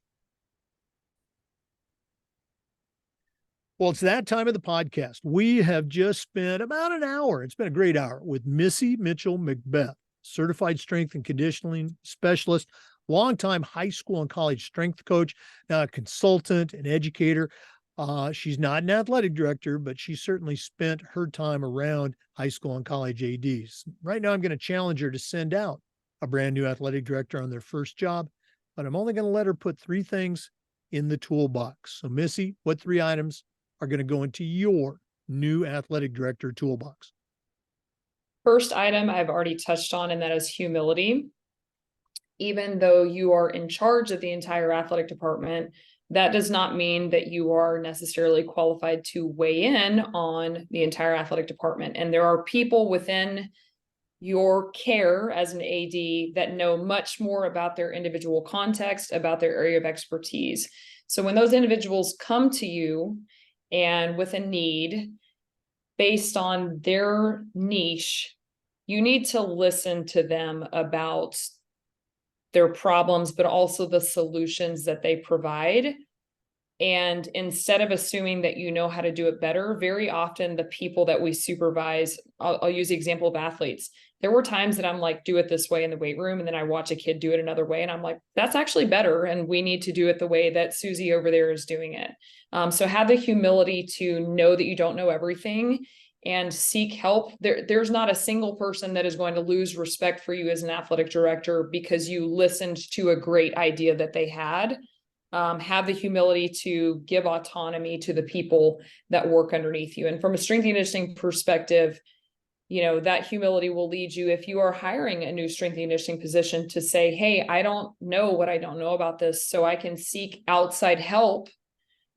Well, it's that time of the podcast. We have just spent about an hour. It's been a great hour with Missy Mitchell-McBeth, certified strength and conditioning specialist, longtime high school and college strength coach, now a consultant and educator. She's not an athletic director, but she certainly spent her time around high school and college ADs. Right now, I'm going to challenge her to send out a brand new athletic director on their first job, but I'm only going to let her put 3 things in the toolbox. So, Missy, what 3 items are going to go into your new athletic director toolbox? First item I've already touched on, and that is humility. Even though you are in charge of the entire athletic department, that does not mean that you are necessarily qualified to weigh in on the entire athletic department. And there are people within your care as an AD that know much more about their individual context, about their area of expertise. So when those individuals come to you and with a need based on their niche, you need to listen to them about their problems, but also the solutions that they provide. And instead of assuming that you know how to do it better, very often the people that we supervise, I'll use the example of athletes. There were times that I'm like, do it this way in the weight room. And then I watch a kid do it another way. And I'm like, that's actually better. And we need to do it the way that Susie over there is doing it. So have the humility to know that you don't know everything and seek help. There's not a single person that is going to lose respect for you as an athletic director because you listened to a great idea that they had. Have the humility to give autonomy to the people that work underneath you. And from a strength and conditioning perspective, that humility will lead you, if you are hiring a new strength and conditioning position, to say, hey, I don't know what I don't know about this, so I can seek outside help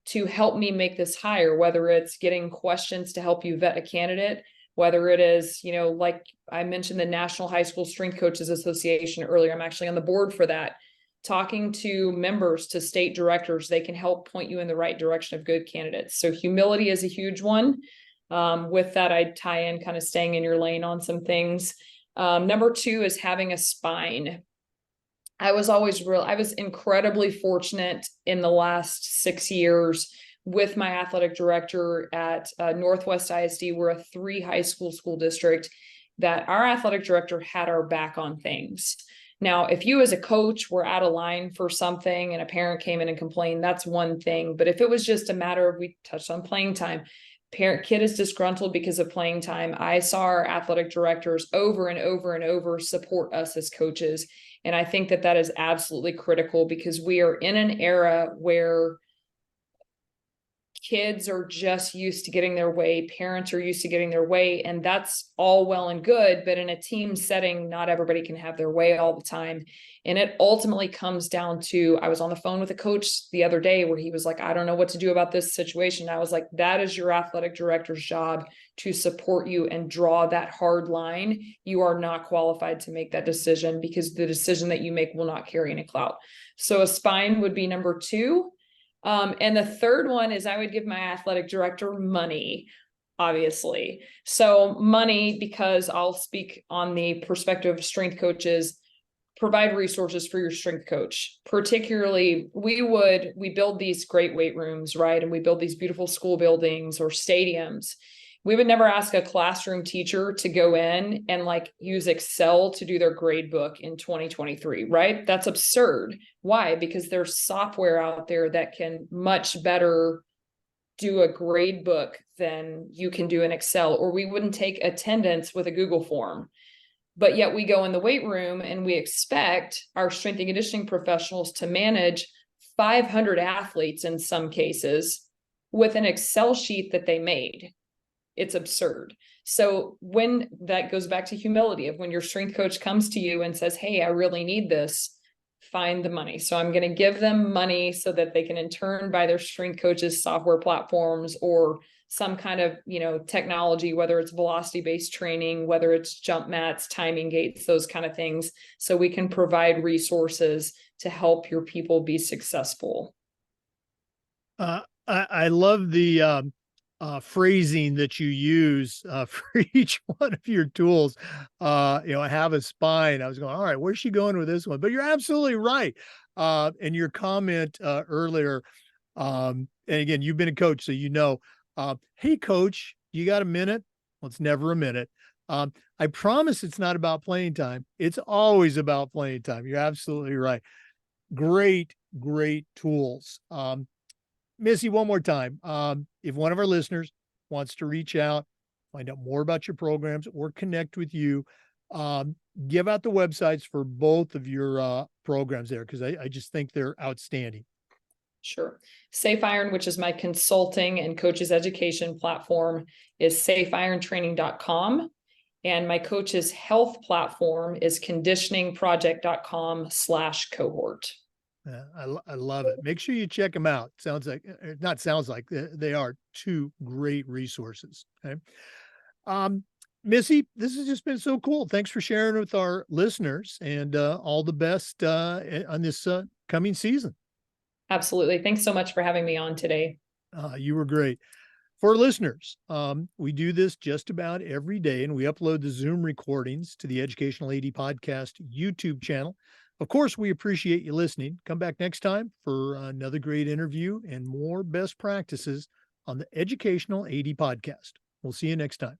to help me make this hire, whether it's getting questions to help you vet a candidate, whether it is, like I mentioned, the National High School Strength Coaches Association earlier. I'm actually on the board for that. Talking to members, to state directors, they can help point you in the right direction of good candidates. So humility is a huge one. With that, I'd tie in kind of staying in your lane on some things. Number 2 is having a spine. I was incredibly fortunate in the last 6 years with my athletic director at Northwest ISD. We're a 3 high school district, that our athletic director had our back on things. Now, if you as a coach were out of line for something and a parent came in and complained, that's one thing. But if it was just a matter of, we touched on playing time, kid is disgruntled because of playing time, I saw our athletic directors over and over and over support us as coaches. And I think that is absolutely critical, because we are in an era where kids are just used to getting their way, parents are used to getting their way, and that's all well and good. But in a team setting, not everybody can have their way all the time. And it ultimately comes down to, I was on the phone with a coach the other day where he was like, I don't know what to do about this situation. I was like, that is your athletic director's job, to support you and draw that hard line. You are not qualified to make that decision, because the decision that you make will not carry any clout. So a spine would be number 2. And the third one is, I would give my athletic director money, obviously. So money, because I'll speak on the perspective of strength coaches, provide resources for your strength coach. Particularly, we build these great weight rooms, right? And we build these beautiful school buildings or stadiums. We would never ask a classroom teacher to go in and use Excel to do their grade book in 2023, right? That's absurd. Why? Because there's software out there that can much better do a grade book than you can do in Excel. Or we wouldn't take attendance with a Google form. But yet we go in the weight room and we expect our strength and conditioning professionals to manage 500 athletes in some cases with an Excel sheet that they made. It's absurd. So when that goes back to humility, of when your strength coach comes to you and says, hey, I really need this, find the money. So I'm going to give them money so that they can in turn buy their strength coaches software platforms, or some kind of, technology, whether it's velocity-based training, whether it's jump mats, timing gates, those kind of things. So we can provide resources to help your people be successful. I love the phrasing that you use for each one of your tools. I have a spine. I was going, all right, where's she going with this one? But you're absolutely right. And your comment earlier, and again, you've been a coach, so hey, coach, you got a minute? Well, it's never a minute. I promise it's not about playing time. It's always about playing time. You're absolutely right. Great tools. Missy, one more time. If one of our listeners wants to reach out, find out more about your programs, or connect with you, give out the websites for both of your programs there, because I just think they're outstanding. Sure. Safe Iron, which is my consulting and coaches education platform, is safeirontraining.com. And my coaches health platform is conditioningproject.com/cohort. I love it. Make sure you check them out. They are 2 great resources. Okay. Missy, this has just been so cool. Thanks for sharing with our listeners, and all the best on this coming season. Absolutely. Thanks so much for having me on today. You were great. For listeners, we do this just about every day, and we upload the Zoom recordings to the Educational AD Podcast YouTube channel. Of course, we appreciate you listening. Come back next time for another great interview and more best practices on the Educational AD Podcast. We'll see you next time.